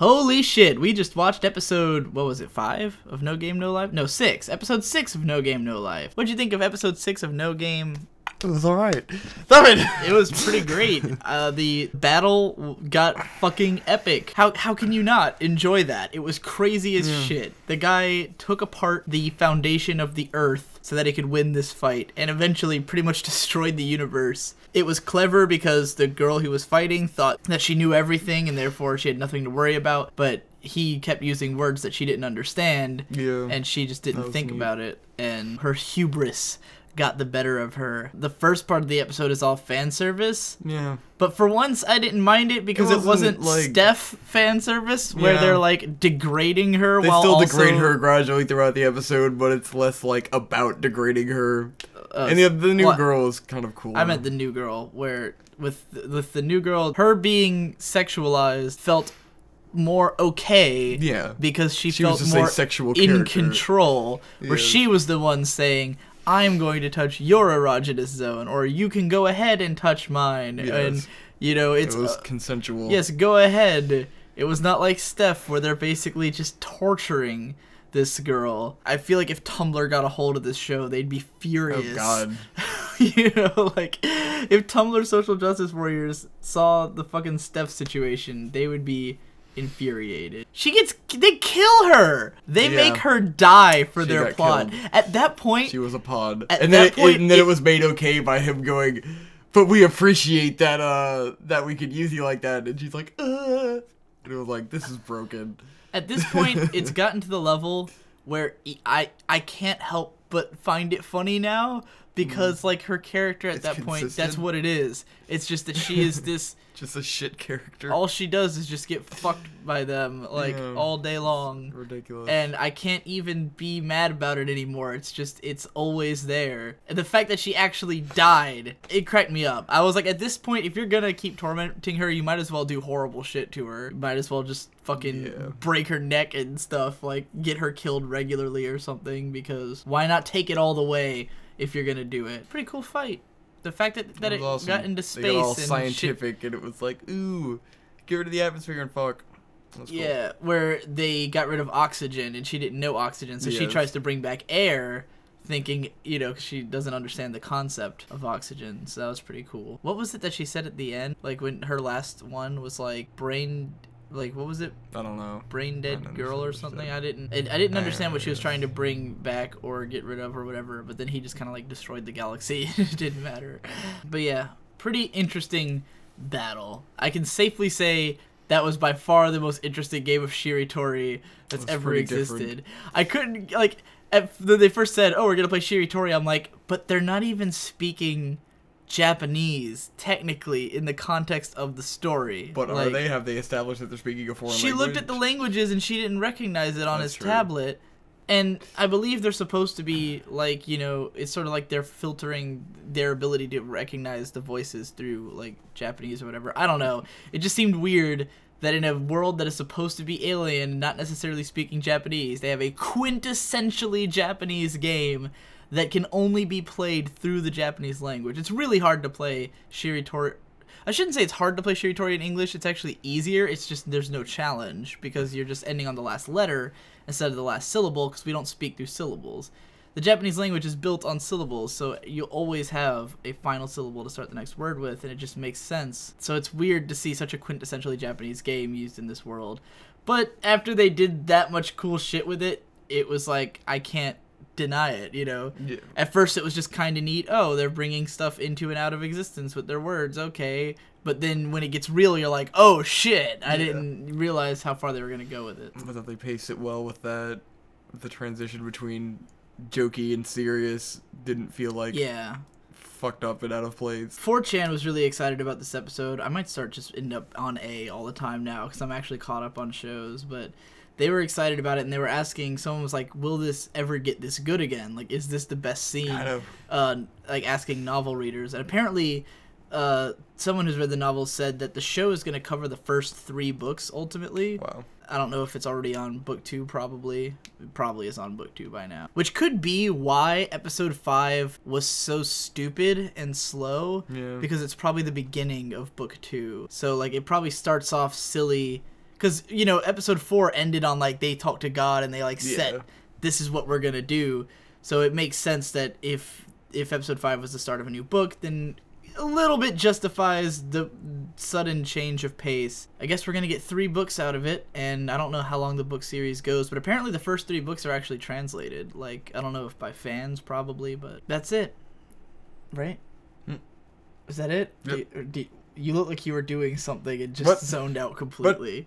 Holy shit, we just watched episode, what was it, 5 of No Game No Life? No, 6. Episode 6 of No Game No Life. What'd you think of episode 6 of No Game? It was alright. Stop it! It was pretty great. The battle got fucking epic. How can you not enjoy that? It was crazy as shit. The guy took apart the foundation of the earth so that he could win this fight, and eventually pretty much destroyed the universe. It was clever because the girl he was fighting thought that she knew everything and therefore she had nothing to worry about, but he kept using words that she didn't understand, and she just didn't think about it, and her hubris got the better of her. The first part of the episode is all fan service. Yeah. But for once, I didn't mind it because it wasn't like Steph fan service where they're like degrading her. They while still also degrade her gradually throughout the episode, but it's less like about degrading her. And the new girl is kind of cool. I meant the new girl, where with the new girl, her being sexualized felt more okay. Yeah. Because she was felt just more a sexual in character. control. Where she was the one saying, I'm going to touch your erogenous zone, or you can go ahead and touch mine. Yes. And, you know, it was consensual. Yes, go ahead. It was not like Steph, where they're basically just torturing this girl. I feel like if Tumblr got a hold of this show, they'd be furious. Oh, God. You know, like, if Tumblr social justice warriors saw the fucking Steph situation, they would be infuriated. They kill her. They make her die for their plot. Killed. At that point, She was a pawn. And then it was made okay by him going, but we appreciate that that we could use you like that. And she's like, And it was like, this is broken. At this point, it's gotten to the level where I can't help but find it funny now, because like her character at that point, that's what it is. It's just that she is this just a shit character. All she does is just get fucked by them like all day long. Ridiculous. And I can't even be mad about it anymore. It's just, it's always there. And the fact that she actually died, it cracked me up. I was like, at this point, if you're gonna keep tormenting her, you might as well do horrible shit to her. You might as well just fucking break her neck and stuff, like get her killed regularly or something, because why not take it all the way if you're gonna do it? Pretty cool fight. The fact that it awesome. got into space they got all and scientific, and it was like, ooh, get rid of the atmosphere and fuck. That's cool. Yeah, where they got rid of oxygen, and she didn't know oxygen, so she tries to bring back air, thinking, you know, 'cause she doesn't understand the concept of oxygen. So that was pretty cool. What was it that she said at the end? Like when her last one was like brain, like what was it? I don't know. Brain dead girl or something. I didn't understand what she was trying to bring back or get rid of or whatever. But then he just kind of like destroyed the galaxy. It didn't matter. But yeah, pretty interesting battle. I can safely say that was by far the most interesting game of Shiritori that's ever existed. Different. I couldn't like when they first said, "Oh, we're gonna play Shiritori," I'm like, but they're not even speaking Japanese technically in the context of the story. But like, have they established that they're speaking a foreign language? She looked at the languages and she didn't recognize it on his tablet. And I believe they're supposed to be like, you know, it's sort of like they're filtering their ability to recognize the voices through like Japanese or whatever. I don't know. It just seemed weird that in a world that is supposed to be alien, not necessarily speaking Japanese, they have a quintessentially Japanese game that can only be played through the Japanese language. It's really hard to play Shiritori. I shouldn't say it's hard to play Shiritori in English. It's actually easier. It's just there's no challenge because you're just ending on the last letter instead of the last syllable because we don't speak through syllables. The Japanese language is built on syllables, so you always have a final syllable to start the next word with, and it just makes sense. So it's weird to see such a quintessentially Japanese game used in this world. But after they did that much cool shit with it, it was like, I can't deny it, you know? Yeah. At first it was just kind of neat. Oh, they're bringing stuff into and out of existence with their words. Okay. But then when it gets real, you're like, oh shit, I didn't realize how far they were going to go with it. I thought they paced it well with that. The transition between jokey and serious didn't feel like fucked up and out of place. 4chan was really excited about this episode. I might start just end up on A all the time now because I'm actually caught up on shows, but they were excited about it, and they were asking, someone was like, will this ever get this good again? Like, is this the best scene? Like, asking novel readers. And apparently, someone who's read the novel said that the show is going to cover the first 3 books, ultimately. Wow. I don't know if it's already on book 2, probably. It probably is on book 2 by now. Which could be why episode 5 was so stupid and slow. Yeah. Because it's probably the beginning of book 2. So, like, it probably starts off silly, because you know episode 4 ended on like they talked to God and they like set this is what we're gonna do. So it makes sense that if episode 5 was the start of a new book, then a little bit justifies the sudden change of pace. I guess we're gonna get 3 books out of it, and I don't know how long the book series goes, but apparently the first 3 books are actually translated. Like, I don't know if by fans probably, but that's it. Right? Is that it? Yep. You look like you were doing something and just zoned out completely.